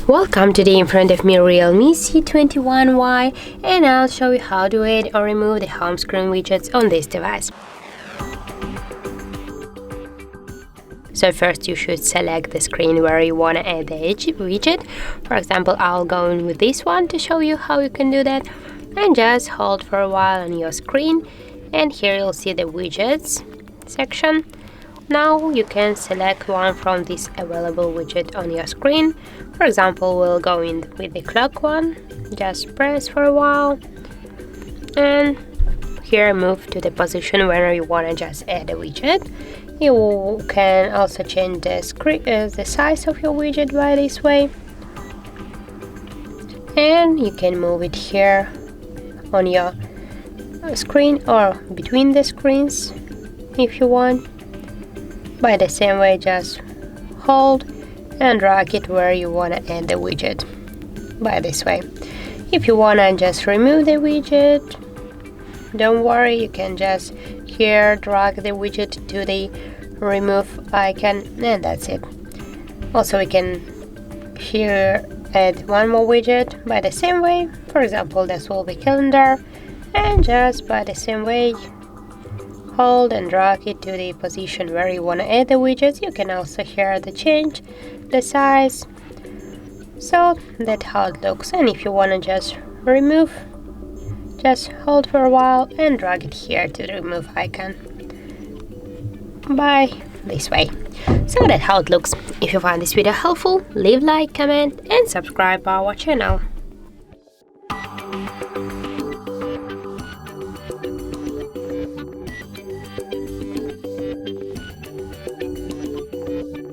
Welcome, today in front of me Realme C21Y, and I'll show you how to add or remove the home screen widgets on this device. So first you should select the screen where you want to add the widget. For example, I'll go in with this one to show you how you can do that, and just hold for a while on your screen, and here you'll see the widgets section. Now you can select one from this available widget on your screen. For example, we'll go in with the clock one. Just press for a while, and here move to the position where you want to just add a widget. You can also change the size of your widget by this way, and you can move it here on your screen or between the screens if you want. By the same way, just hold and drag it where you want to add the widget by this way. If you want to just remove the widget, don't worry, you can just here drag the widget to the remove icon, and that's it. Also, we can here add one more widget by the same way. For example, this will be calendar, and just by the same way hold and drag it to the position where you want to add the widgets. You can also here change the size, so that's how it looks. And if you want to just remove, just hold for a while and drag it here to the remove icon by this way. So that's how it looks. If you find this video helpful, leave like, comment and subscribe our channel.